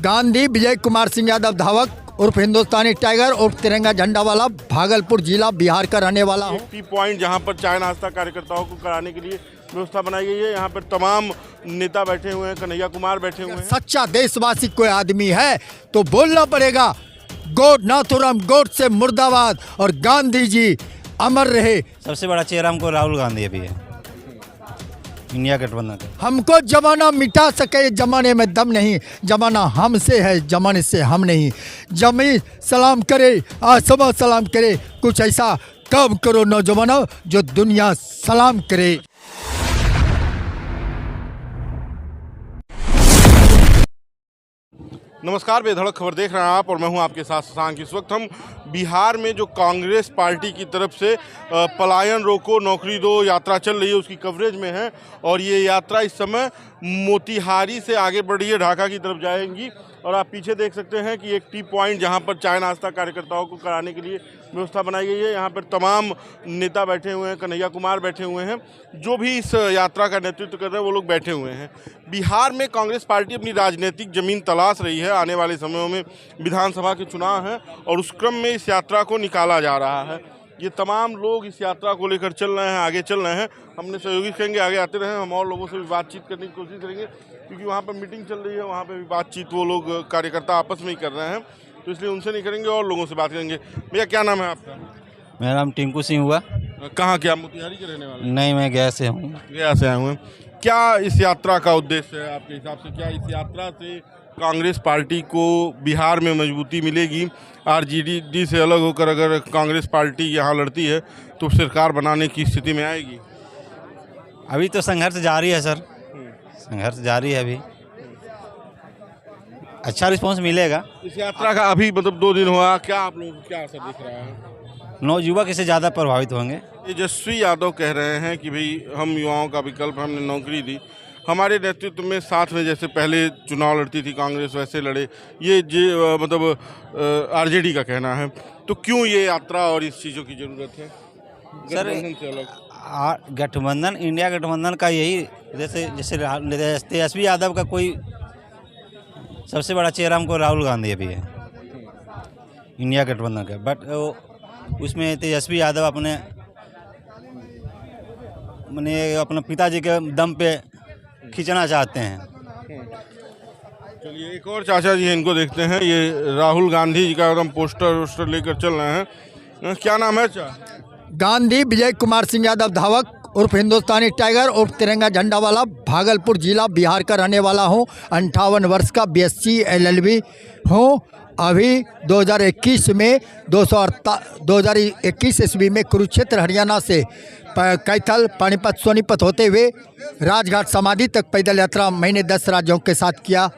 गांधी विजय कुमार सिंह यादव धावक उर्फ हिंदुस्तानी टाइगर उर्फ तिरंगा झंडा वाला भागलपुर जिला बिहार का रहने वाला हूँ। टी पॉइंट जहाँ पर चाय नाश्ता कार्यकर्ताओं को कराने के लिए व्यवस्था बनाई गई है। यहाँ पर तमाम नेता बैठे हुए हैं, कन्हैया कुमार बैठे हुए हैं। सच्चा देशवासी कोई आदमी है तो बोलना पड़ेगा गोड नाथुराम गोड से मुर्दाबाद और गांधी जी अमर रहे। सबसे बड़ा चेहरा हमको राहुल गांधी अभी है, इंडिया गठबंधन का। हमको जमाना मिटा सके, जमाने में दम नहीं, जमाना हमसे है, जमाने से हम नहीं। जमी सलाम करे, आसमां सलाम करे, कुछ ऐसा काम करो नौजवानों जो दुनिया सलाम करे। नमस्कार, बेधड़क खबर देख रहे हैं आप और मैं हूं आपके साथ शशांक। इस वक्त हम बिहार में जो कांग्रेस पार्टी की तरफ से पलायन रोको नौकरी दो यात्रा चल रही है उसकी कवरेज में है और ये यात्रा इस समय मोतिहारी से आगे बढ़ रही है, ढाका की तरफ जाएंगी। और आप पीछे देख सकते हैं कि एक टी पॉइंट जहां पर चाय नाश्ता कार्यकर्ताओं को कराने के लिए व्यवस्था बनाई गई है। यहाँ पर तमाम नेता बैठे हुए हैं, कन्हैया कुमार बैठे हुए हैं, जो भी इस यात्रा का नेतृत्व कर रहे हैं वो लोग बैठे हुए हैं। बिहार में कांग्रेस पार्टी अपनी राजनीतिक जमीन तलाश रही है। आने वाले समयों में विधानसभा के चुनाव हैं और उस क्रम में इस यात्रा को निकाला जा रहा है। ये तमाम लोग इस यात्रा को लेकर चल रहे हैं, आगे चल रहे हैं। हमने सहयोगी कहेंगे आगे आते रहे, हम और लोगों से भी बातचीत करने की कोशिश करेंगे क्योंकि वहाँ पर मीटिंग चल रही है, वहाँ पर भी बातचीत वो लोग कार्यकर्ता आपस में ही कर रहे हैं, तो इसलिए उनसे नहीं करेंगे और लोगों से बात करेंगे। भैया क्या नाम है आपका? मेरा नाम टिंकू सिंह हुआ। कहाँ क्या मोतिहारी के रहने वाले? नहीं, मैं गया से हूँ। गया से आए हुए हैं। क्या इस यात्रा का उद्देश्य है आपके हिसाब से? क्या इस यात्रा से कांग्रेस पार्टी को बिहार में मजबूती मिलेगी? आरजेडी से अलग होकर अगर कांग्रेस पार्टी यहाँ लड़ती है तो सरकार बनाने की स्थिति में आएगी? अभी तो संघर्ष जारी है सर, संघर्ष जारी है। अभी अच्छा रिस्पांस मिलेगा। इस यात्रा का अभी मतलब 2 दिन हुआ, क्या आप लोगों को क्या असर दिख रहा है? नौयुवक इससे ज़्यादा प्रभावित होंगे। तेजस्वी यादव कह रहे हैं कि भाई हम युवाओं का विकल्प, हमने नौकरी दी, हमारे नेतृत्व में साथ में जैसे पहले चुनाव लड़ती थी कांग्रेस वैसे लड़े। ये मतलब आरजेडी का कहना है। तो क्यों ये यात्रा और इस चीज़ों की ज़रूरत है गठबंधन से अलग? गठबंधन, इंडिया गठबंधन का यही जैसे तेजस्वी यादव का कोई सबसे बड़ा चेहरा हमको राहुल गांधी अभी है, इंडिया गठबंधन का। बट उसमें तेजस्वी यादव अपने अपने पिताजी के दम पे खींचना चाहते हैं। चलिए एक और चाचा जी हैं, इनको देखते हैं। ये राहुल गांधी जी का एकदम पोस्टर लेकर चल रहे हैं। क्या नाम है चा? गांधी विजय कुमार सिंह यादव धावक उर्फ हिंदुस्तानी टाइगर उर्फ तिरंगा झंडा वाला भागलपुर जिला बिहार का रहने वाला हूँ। 58 वर्ष का BSc LLB हूँ। अभी 2021 में 2021 ईस्वी में कुरुक्षेत्र हरियाणा से कैथल पानीपत सोनीपत होते हुए राजघाट समाधि तक पैदल यात्रा मैंने 10 राज्यों के साथ किया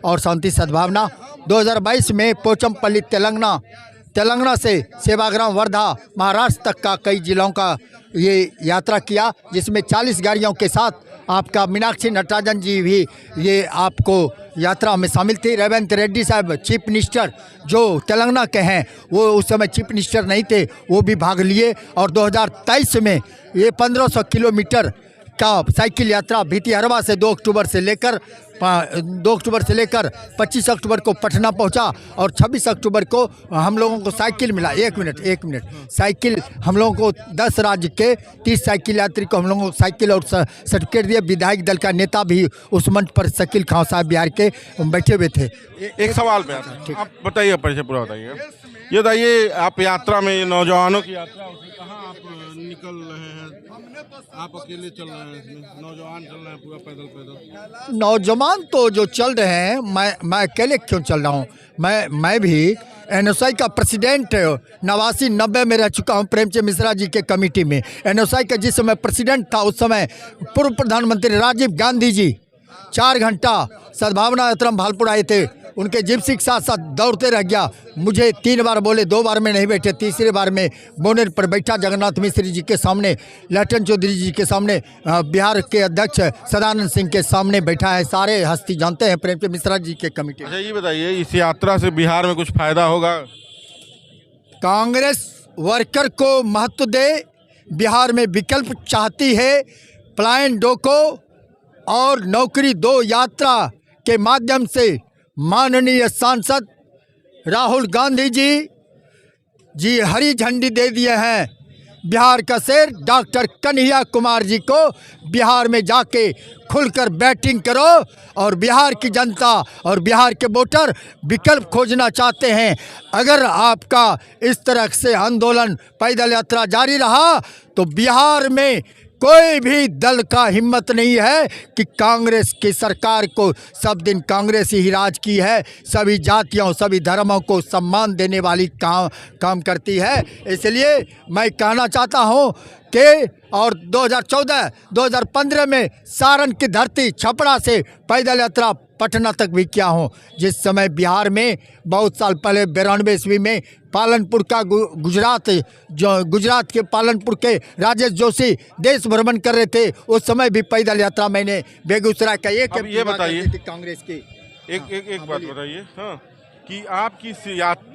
और शांति सद्भावना। 2022 में पोचमपल्ली तेलंगाना से सेवाग्राम वर्धा महाराष्ट्र तक का कई जिलों का ये यात्रा किया, जिसमें 40 गाड़ियों के साथ आपका मीनाक्षी नटराजन जी भी ये आपको यात्रा में शामिल थे। रेवंत रेड्डी साहब चीफ मिनिस्टर जो तेलंगाना के हैं, वो उस समय चीफ मिनिस्टर नहीं थे, वो भी भाग लिए। और 2023 में ये 1500 किलोमीटर का साइकिल यात्रा भितिहरवा से 2 अक्टूबर से लेकर 25 अक्टूबर को पटना पहुंचा और 26 अक्टूबर को हम लोगों को साइकिल मिला। एक मिनट साइकिल हम लोगों को 10 राज्य के 30 साइकिल यात्री को हम लोगों को साइकिल और सर्टिफिकेट दिए। विधायक दल का नेता भी उस मंच पर शकील खां साहब बिहार के बैठे हुए थे। एक सवाल पे आप बताइए, परिचय पूरा बताइए। ये बताइए, आप यात्रा में नौजवानों की यात्रा कहाँ आप निकल रहे हैं? आप अकेले चल रहे हैं इसमें? नौजवान चल रहे हैं पूरा पैदल? नौजवान तो जो चल रहे हैं, मैं अकेले क्यों चल रहा हूँ? मैं भी NSI का प्रेसिडेंट 89-90 में रह चुका हूँ, प्रेमचंद मिश्रा जी के कमेटी में। NSI का जिस समय प्रेसिडेंट था उस समय पूर्व प्रधानमंत्री राजीव गांधी जी 4 घंटा सद्भावना यात्रा में भागलपुर आए थे। उनके जिप्सी के साथ साथ दौड़ते रह गया। मुझे 3 बार बोले, 2 बार में नहीं बैठे, तीसरी बार में बोनेट पर बैठा जगन्नाथ मिश्र जी के सामने, लल्टन चौधरी जी के सामने, बिहार के अध्यक्ष सदानंद सिंह के सामने बैठा है। सारे हस्ती जानते हैं प्रेमचंद मिश्रा जी के कमेटी। अच्छा ये बताइए, इस यात्रा से बिहार में कुछ फायदा होगा? कांग्रेस वर्कर को महत्व दे, बिहार में विकल्प चाहती है। पलायन रोको और नौकरी दो यात्रा के माध्यम से माननीय सांसद राहुल गांधी जी हरी झंडी दे दिए हैं। बिहार का शेर डॉक्टर कन्हैया कुमार जी को बिहार में जाके खुलकर बैटिंग करो और बिहार की जनता और बिहार के वोटर विकल्प खोजना चाहते हैं। अगर आपका इस तरह से आंदोलन पैदल यात्रा जारी रहा तो बिहार में कोई भी दल का हिम्मत नहीं है कि कांग्रेस की सरकार को, सब दिन कांग्रेस ही राज की है, सभी जातियों सभी धर्मों को सम्मान देने वाली काम करती है। इसलिए मैं कहना चाहता हूं कि और 2014-2015 में सारण की धरती छपरा से पैदल यात्रा पटना तक भी किया हूँ। जिस समय बिहार में बहुत साल पहले 92 ईस्वी में पालनपुर का गुजरात के पालनपुर के राजेश जोशी देश भ्रमण कर रहे थे, उस समय भी पैदल यात्रा मैंने बेगूसराय का एक ये बताइए कांग्रेस की एक बात बताइए, हाँ, कि आपकी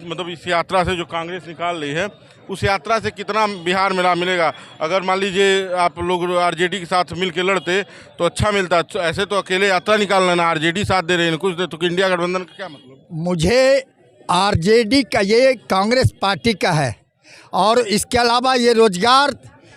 मतलब इस यात्रा से जो कांग्रेस निकाल रही है उस यात्रा से कितना बिहार में लाभ मिलेगा? अगर मान लीजिए आप लोग आरजेडी के साथ मिल के लड़ते तो अच्छा मिलता, ऐसे तो अकेले यात्रा निकाल लेना, आरजेडी साथ दे रहे हैं कुछ दे, तो इंडिया गठबंधन का क्या मतलब? मुझे आरजेडी का, ये कांग्रेस पार्टी का है और इसके अलावा ये रोजगार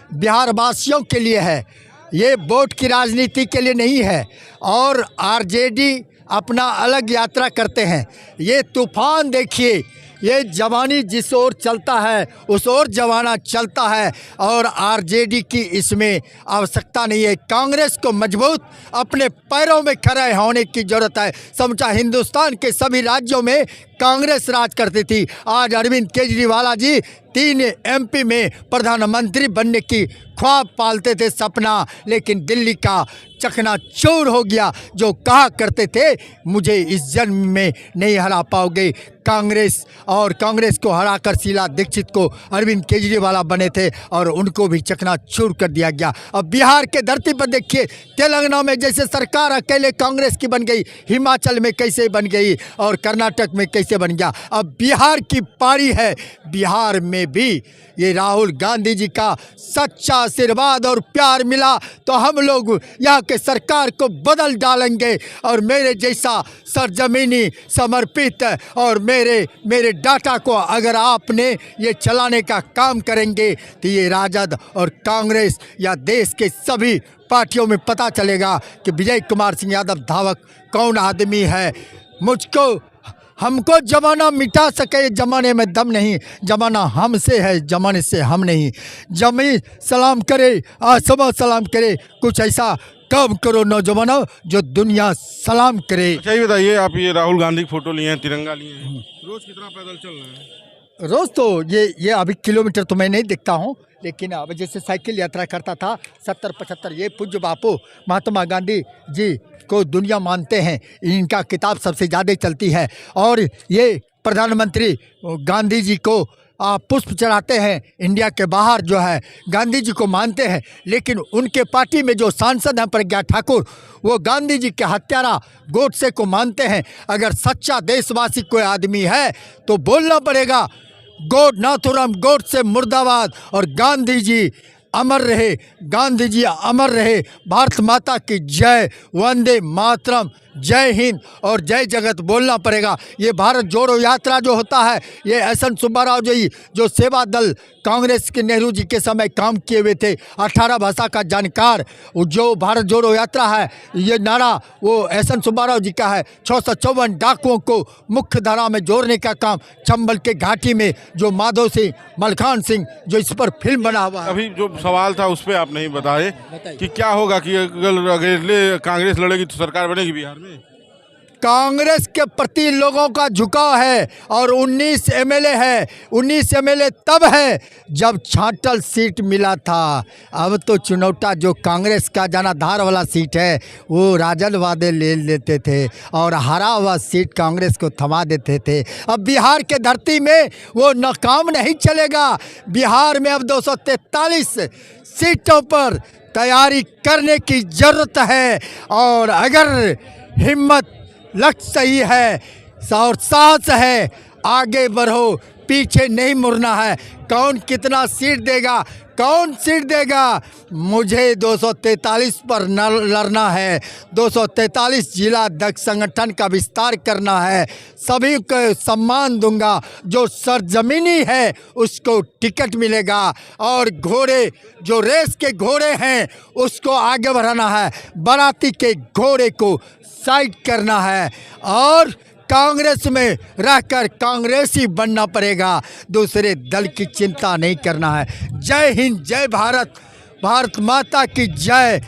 बिहार वासियों के लिए है, ये वोट की राजनीति के लिए नहीं है। और आरजेडी अपना अलग यात्रा करते हैं। ये तूफान देखिए, ये जवानी जिस ओर चलता है उस ओर जवाना चलता है और आरजेडी की इसमें आवश्यकता नहीं है। कांग्रेस को मजबूत अपने पैरों में खड़े होने की ज़रूरत है। समझा हिंदुस्तान के सभी राज्यों में कांग्रेस राज करती थी। आज अरविंद केजरीवाल जी 3 MP में प्रधानमंत्री बनने की ख्वाब पालते थे, सपना, लेकिन दिल्ली का चकनाचूर हो गया। जो कहा करते थे मुझे इस जन्म में नहीं हरा पाओगे, कांग्रेस, और कांग्रेस को हराकर शीला दीक्षित को अरविंद केजरीवाल बने थे और उनको भी चकनाचूर कर दिया गया। अब बिहार के धरती पर देखिए, तेलंगाना में जैसे सरकार अकेले कांग्रेस की बन गई, हिमाचल में कैसे बन गई और कर्नाटक में कैसे बन गया। अब बिहार की पारी है, बिहार में भी ये राहुल गांधी जी का सच्चा आशीर्वाद और प्यार मिला तो हम लोग यहाँ के सरकार को बदल डालेंगे और मेरे जैसा सरजमीनी समर्पित और मेरे डाटा को अगर आपने ये चलाने का काम करेंगे तो ये राजद और कांग्रेस या देश के सभी पार्टियों में पता चलेगा कि विजय कुमार सिंह यादव धावक कौन आदमी है। हमको जमाना मिटा सके, जमाने में दम नहीं, जमाना हमसे है, जमाने से हम नहीं। जमी सलाम करे, आसमां सलाम करे, कुछ ऐसा काम करो नौजवानों जो दुनिया सलाम करे। अच्छा ये बताइए, आप ये राहुल गांधी की फोटो लिए हैं, तिरंगा लिए हैं, रोज कितना पैदल चल रहे हैं? रोज़ तो ये अभी किलोमीटर तो मैं नहीं देखता हूँ, लेकिन अब जैसे साइकिल यात्रा करता था 70-75, ये पूज्य बापू महात्मा गांधी जी को दुनिया मानते हैं, इनका किताब सबसे ज़्यादा चलती है और ये प्रधानमंत्री गांधी जी को पुष्प चढ़ाते हैं। इंडिया के बाहर जो है गांधी जी को मानते हैं, लेकिन उनके पार्टी में जो सांसद हैं प्रज्ञा ठाकुर, वो गांधी जी के हत्यारा गोडसे को मानते हैं। अगर सच्चा देशवासी कोई आदमी है तो बोलना पड़ेगा गॉड नाथुराम गोडसे मुर्दाबाद और गांधी जी अमर रहे, गांधी जी अमर रहे। भारत माता की जय, वंदे मातरम, जय हिंद और जय जगत बोलना पड़ेगा। ये भारत जोड़ो यात्रा जो होता है, ये एस.एन. सुब्बाराव जी जो सेवा दल कांग्रेस के नेहरू जी के समय काम किए हुए थे, 18 भाषा का जानकार, जो भारत जोड़ो यात्रा है, ये नारा वो एस.एन. सुब्बाराव जी का है। 654 डाकुओं को मुख्य धारा में जोड़ने का काम चंबल के घाटी में जो माधव सिंह, मलखान सिंह, जो इस पर फिल्म बना हुआ है। अभी जो सवाल था उस पर आप नहीं बताए कि क्या होगा कि अगर कांग्रेस लड़ेगी तो सरकार बनेगी बिहार में? कांग्रेस के प्रति लोगों का झुकाव है और 19 MLA है। 19 MLA तब है जब छांटल सीट मिला था। अब तो चुनौता जो कांग्रेस का जनाधार वाला सीट है वो राजद वादे ले लेते थे और हरा हुआ सीट कांग्रेस को थमा देते थे। अब बिहार के धरती में वो नाकाम नहीं चलेगा। बिहार में अब 243 सीटों पर तैयारी करने की ज़रूरत है और अगर हिम्मत, लक्ष्य सही है और साहस है, आगे बढ़ो, पीछे नहीं मुड़ना है। कौन कितना सीट देगा, कौन सीट देगा? मुझे 243 पर लड़ना है। 243 जिला अध्यक्ष संगठन का विस्तार करना है। सभी को सम्मान दूंगा। जो सरजमीनी है उसको टिकट मिलेगा और घोड़े जो रेस के घोड़े हैं उसको आगे बढ़ाना है। बाराती के घोड़े को साइड करना है और कांग्रेस में रहकर कांग्रेसी बनना पड़ेगा। दूसरे दल की चिंता नहीं करना है। जय हिंद, जय भारत, भारत माता की जय।